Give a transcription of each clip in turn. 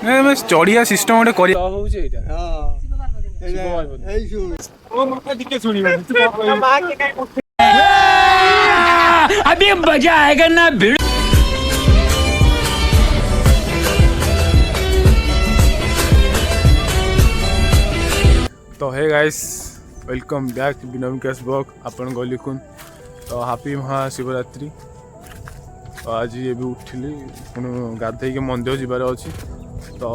मैं चढ़िया सिस्टम गोटे कर अभी मजा आएगा ना भिड़। तो hey guys welcome back to Binam cash blog आपण गली कुन तो हैप्पी महाशिवरात्रि। तो आज ये भी उठिली पुणी गाधे मंदिर जीवार अच्छी तो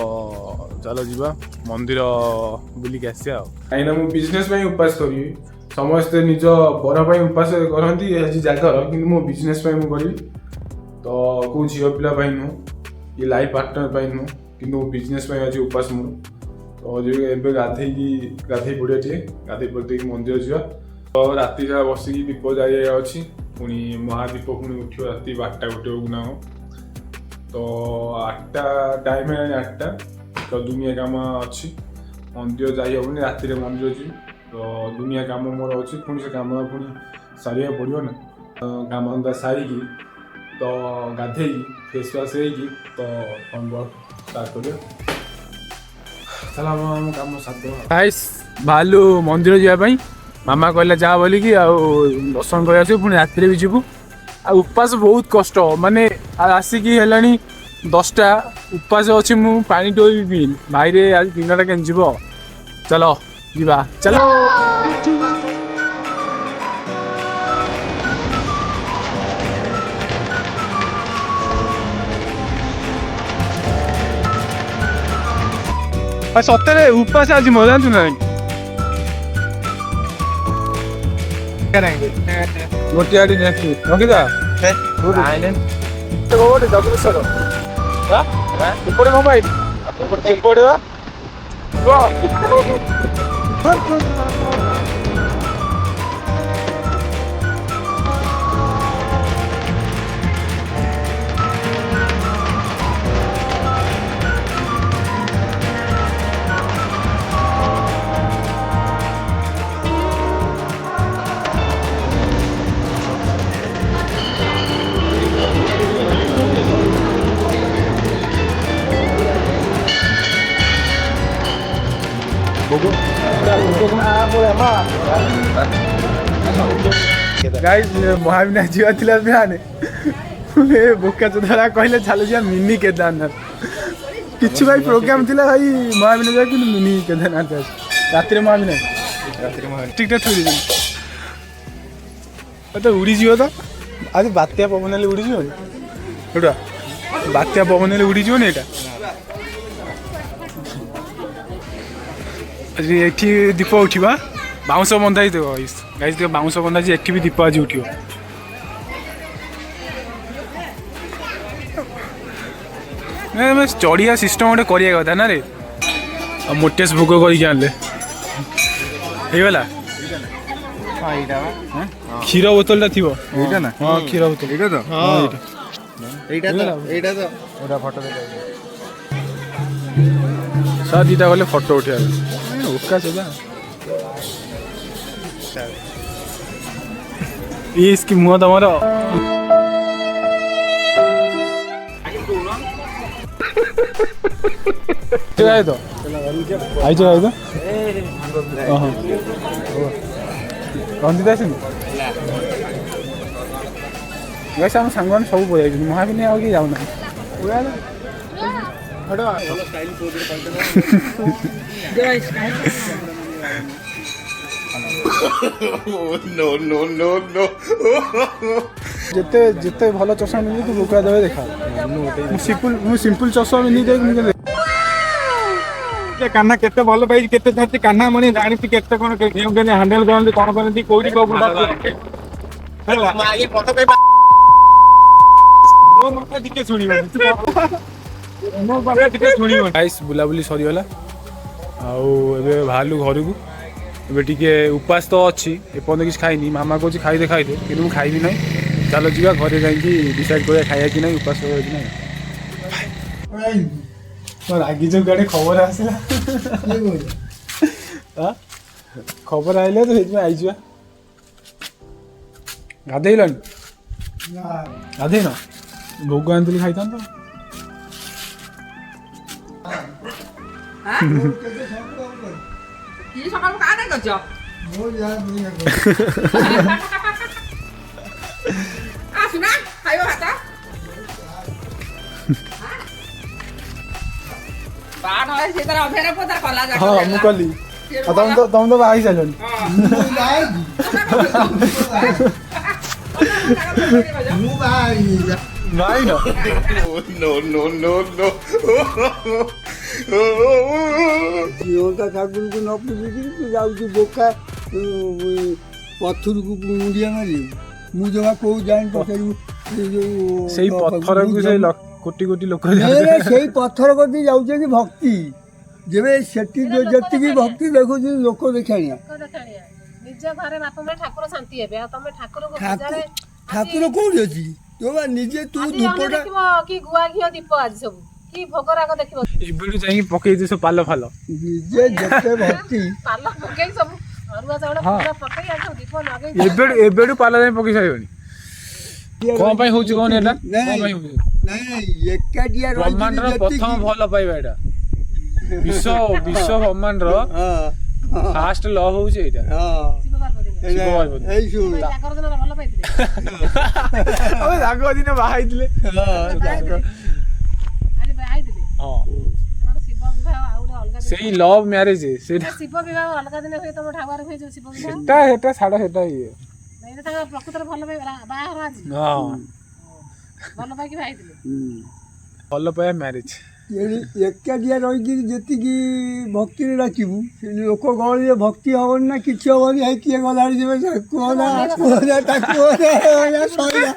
चलो जीवा मंदिर बुलिक आसिया कहीं मु बिजनेस उपास करी समस्ते निज बर उपास करती आज जागर कि मो बिजनेस करी तो कौ झील पिला नुह कि लाइफ पार्टनर नुह कि बिजनेस आज उपास मोर तो एबे गाधे पड़िया टे गाधे पड़े मंदिर जा तो राति सारा बसिक दीप जारी अच्छी पुणी महादीप पुणी उठो राति 12टा गोटे ना तो 8टा टाइम है 8टा तो दुनिया काम अच्छी मंदिर जाई हेनी राति मंदिर जी तो दुनिया काम मोर अच्छी पुणी से काम पुणी सारे पड़ो ना काम धंदा सारिकी तो गाधे फेस वाश तो स्टार्ट कर गाइस भालु मंदिर जावाई मामा कहला जा बोलिकी दर्शन कर पुणी राति भी जीवु उपास बहुत कष्ट माने आसिकी हेलानी 10टा उपास अच्छी मु पानी टो भी पीन भाई रे आज दिनटा के जीव चलो जीवा चलो सତରେ उपास आज मजा तू ना गोटे आड़ी रखिदा मोबाइल गाइस महाविनायक जीवा थिला बिहाने बोका चोदारा कहले चलो जा मिनी केदारनाथ किछु भाई प्रोग्राम थिला भाई महाविनायक कि मिनी केदारनाथ रात्रि महाविनायक टिकट थोड़ी तो उड़ी जीव तो आज बात्या पवन ले उड़ी जीव एटा बात्या पवन ले उड़ी जीव ने एटा आज एठी दीप उठा बाउंस बंधाई देव गाइस देव बाउंस बंधा एठी भी दीप आज उठो चढ़िया सिस्टम गोटे करिया कथा ना रे मोटेस भोग करगला क्षीर बोतल टा थी ना हाँ क्षीर बोतल सब दीटा गले फोटो उठा उका सदा ये इसकी मुँह तुम्हारा आए तो आई तो कौन दी वैसे आम सांग सब पड़े महाविनी आगे कि जाऊना जिते जिते भल चषमा मिली तू बुका देवे देखा सिंपल चषमा मिली कान्हा केते भल पाई केते छाती कान्हा मणि जानी केते कोन हैंडल करन कोन करन कोडी को हला मागे पतो कई ओ मका दिके सुनिबो मो बाबा दिके सुनिबो गाइस बुलाबुली सरी होला आउ एबे भालु घर को एबे टिके उपास तो अच्छी एपन किसी खाइनी मामा को खाई दे कि खाइबी ना चलो जी घरे जा डिसाइड कर खाया कि नहीं उपास कि नहीं रागी जो गाड़ी खबर आसला खबर आइले तो आई गाधेल गाधे न भोग आनी खाई था କି ସକାଳୁ କାହା ନାଇଁ କରିଛ ଆସୁନା ଖାଇବ ଭାତ ବାଟ ହେଇ ସେ ତାର ଅଭ୍ୟାସ ପତାର କଲା ଯା ହଁ ମୁଁ କଲି ତମେ ତ ବାହା ହେଇ ସାରିଲଣି ନାଇଁ ନା ଝିଅଟା ଠାକୁରକୁ ନ ପୂଜିକିରି ତୁ ଯାଉଛୁ ବୋକା ପଥରକୁ ମୁଣ୍ଡିଆ ମାରିବୁ ମୁଁ ଜମା କୋଉ ଜାଣି ପଚାରିବୁ ସେଇ ପଥରକୁ ସେଇ କୋଟି କୋଟି ଲୋକ ସେଇ ପଥର କତି ଯାଉଛନ୍ତି ଭକ୍ତି ଯେବେ ସେଠି ଯେତିକି ଭକ୍ତି ଦେଖୁଛୁ ଲୋକ ଦେଖାଣିଆ ନିଜ ଘରେ ବାପା ମା ଠାକୁର ଶାନ୍ତି ହେବେ ଆଉ ତମେ ଠାକୁରଙ୍କୁ ଠାକୁର କୋଉଠି ଅଛି ତୁ ବା ନିଜେ ତୁ ଧୂପଟା କି ଗୁଆ ଘିଅ ଦୀପ ଆଜି ସବୁ କି ଭୋଗ ରାଗ ଦେଖିବ ଏବେଠୁ ଯାଇକି ପକେଇ ଦେ ସବୁ ପାଲ ଫାଲ ନିଜେ ଯେତେ ଭକ୍ତି ପାଲ ପକେଇ ସବୁ ଅରୁଆ ଚାଉଳ ପୁରା ପକେଇ ଆଉ ଦୀପ ଲଗେଇ ଏବେଠୁ ପାଲ ଯାଇ ପକେଇ ସାରିବଣି କଣ ପାଇଁ ହଉଛି କଣ ଏଟା କଣ ପାଇଁ ହଉଛି ନାଇଁ ଏକାଟିଆ ବ୍ରହ୍ମାଣ୍ଡର ପ୍ରଥମ ଭଲ ପାଇବା ଏଇଟା ବିଶ୍ୱ ବ୍ରହ୍ମାଣ୍ଡର ଫାଷ୍ଟ ଲଭ ହଉଛି ଏଇଟା ଏଇ ଶୁଣ ଜାଗର ଦିନ ଭଲ ପାଇଥିଲେ ଆମେ ଜାଗ ଦିନ ବାହା ହେଇଥିଲେ ଆଜି ବାହା ହେଇଥିଲେ ହଁ ଆମର ଶିବ ବିବାହ ଆଉ ଗୋଟେ ଅଲଗା ସେଇ ଲଭ ମ୍ୟାରେଜ ସେଇଟା ଶିବ ବିବାହ ଅଲଗା ଦିନ ହୁଏ ତମ ଠାକୁର ହୁଏ ଯୋଉ ଶିବ ବିବାହ ସେଟା ଛାଡ ସେଟା ଇଏ ଏଇଟା ତାଙ୍କ ପ୍ରକୃତରେ ଭଲ ପାଇବା ବାହାଘର ଆଜି ହଁ ଭଲ ପାଇକି ବାହା ହେଇଥିଲେ ଭଲ ପାଇବା ମ୍ୟାରେଜ ଏକାଟିଆ ରହିକିରି ଯେତିକି ଭକ୍ତିରେ ଡାକିବୁ ସେ ଲୋକ ଗହଳିରେ ଭକ୍ତି ହବନି ନା କିଛି ହବନି ହେଇ କିଏ ଗଲାଣି ଯିବେ କୁହନା ତାକୁ ସଇଲା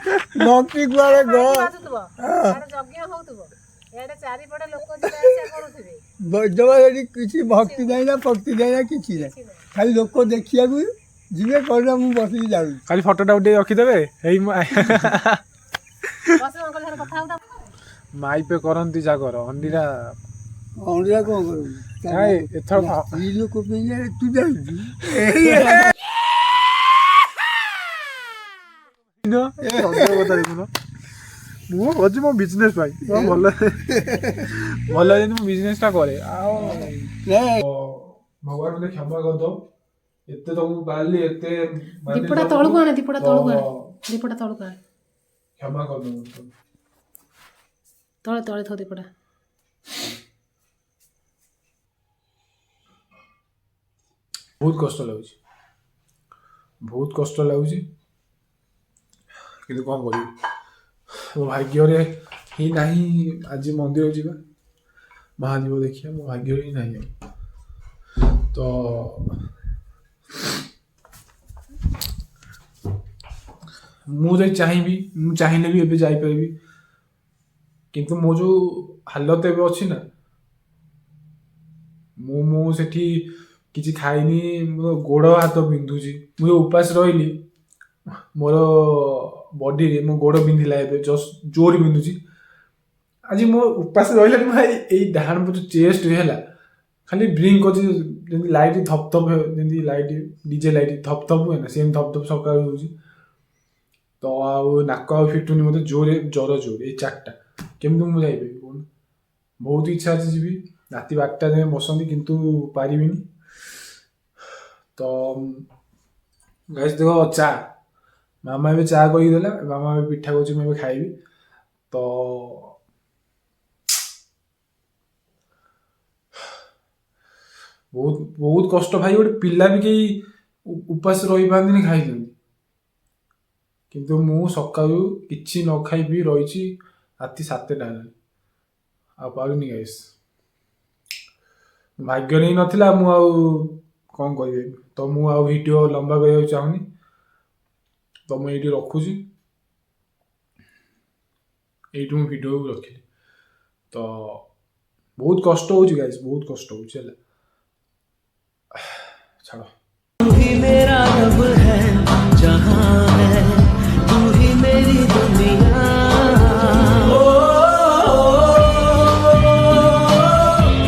ଭକ୍ତି କୁଆଡେ ଯଜ୍ଞ ହଉଥିବ ଏଆଡେ ଚାରିପଟେ ଲୋକ ଯିବା ଆସିବା କରୁଥିବେ ଜମା ସେଠି କିଛି ଭକ୍ତି ନାହିଁ ନା ଭକ୍ତି ନାହିଁ ନା କିଛି ନାହିଁ ଖାଲି ଲୋକ ଦେଖିବାକୁ ଯିବେ କହିଲେ ମୁଁ ବସିକି ଯାଉଛି ଖାଲି ଫଟୋଟା ଉଠେଇ ରଖିଦେବେ ଏଇ କଥା ହଉଥା ମାଇପେ କରନ୍ତି ଜାଗର ଅଣ୍ଡିରା ଅଣ୍ଡିରା କଣ କରିବୁ ଏଥର ସ୍ତ୍ରୀ ଲୋକ ପାଇଁ ତୁ ଯାଉଛୁ ମୁଁ କହୁଛି ମୋ ବିଜନେସ୍ ପାଇଁ ଭଲ ଭଲ ଯେମିତି ମୁଁ ବିଜନେସ୍ଟା କରେ ଆଉ ଭଗବାନ ମୋତେ କ୍ଷମା କରିଦବ ଏତେ ତମକୁ ବାହାରିଲି ଏତେ ଦୀପଟା ତଳକୁ ଆଣେ ଦୀପଟା ତଳକୁ ଆଣେ ଦୀପଟା ତଳକୁ ଆଣେ କ୍ଷମା କରିଦବ ତଳେ ତଳେ ଥୋ ଦୀପଟା ବହୁତ କଷ୍ଟ ଲାଗୁଛି କିନ୍ତୁ କ'ଣ କରିବି ମୋ ଭାଗ୍ୟରେ ହିଁ ନାହିଁ ଆଜି ମନ୍ଦିର ଯିବା ମହାଦେବ ଦେଖିବା ମୋ ଭାଗ୍ୟରେ ହିଁ ନାହିଁ ତ ମୁଁ ଯଦି ଚାହିଁବି ମୁଁ ଚାହିଁଲେ ବି ଏବେ ଯାଇପାରିବି କିନ୍ତୁ ମୋ ଯୋଉ ହାଲତ ଏବେ ଅଛି ନା ମୁଁ ସେଠି କିଛି ଖାଇନି ମୋ ଗୋଡ଼ ହାତ ବିନ୍ଧୁଛି ମୁଁ ଯୋଉ ଉପାସ ରହିଲି ମୋର ବଡିରେ ମୋ ଗୋଡ଼ ବିନ୍ଧିଲା ଏବେ ଜୋର ବିନ୍ଧୁଛି ଆଜି ମୋ ଉପାସ ରହିଲା ଭାଇ ଏଇ ଡାହାଣ ପଟ ଚେଷ୍ଟ ହେଲା ଖାଲି ବ୍ରିଙ୍କ କରୁଛି ଯେମିତି ଲାଇଟ୍ ଧପ ଧପ ଯେମିତି ଲାଇଟ୍ ଡିଜେ ଲାଇଟ୍ ଧପ ଧପ ହୁଏ ନା ସେମିତି ଧପ ଧପ ସକାଳୁ ହେଉଛି ତ ଆଉ ନାକ ଆଉ ଫିଟୁନି ମୋତେ ଜୋରେ ଜ୍ୱର ଜୋରେ ଏଇ ଚାରିଟା କେମିତି ମୁଁ ଯାଇପାରିବି କହୁନ ବହୁତ ଇଚ୍ଛା ଅଛି ଯିବି ରାତି 12ଟା ଯାଏଁ ବସନ୍ତି କିନ୍ତୁ ପାରିବିନି ତ ଗାଇସ୍ ଦେଖ ଚା ମାମା ଏବେ ଚା କରିକି ଦେଲା ମାମା ଏବେ ପିଠା କରୁଛି ମୁଁ ଏବେ ଖାଇବି ତ ବହୁତ କଷ୍ଟ ଭାଇ ଗୋଟେ ପିଲା ବି କେହି ଉପାସ ରହିପାରନ୍ତିନି ଖାଇଦିଅନ୍ତି କିନ୍ତୁ ମୁଁ ସକାଳୁ କିଛି ନ ଖାଇବି ରହିଛି ରାତି 7ଟା ହେଲାଣି ଆଉ ପାରୁନି ଗାଇସ୍ ଭାଗ୍ୟରେ ହିଁ ନଥିଲା ମୁଁ ଆଉ କ'ଣ କହିବି ତ ମୁଁ ଆଉ ଭିଡ଼ିଓ ଲମ୍ବା କରିବାକୁ ଚାହୁଁନି ତ ମୁଁ ଏଇଠି ରଖୁଛି ଏଇଠି ମୁଁ ଭିଡ଼ିଓ ରଖିଲି ତ ବହୁତ କଷ୍ଟ ହେଉଛି ଗାଇସ୍ ବହୁତ କଷ୍ଟ ହେଉଛି ହେଲା ଛାଡ଼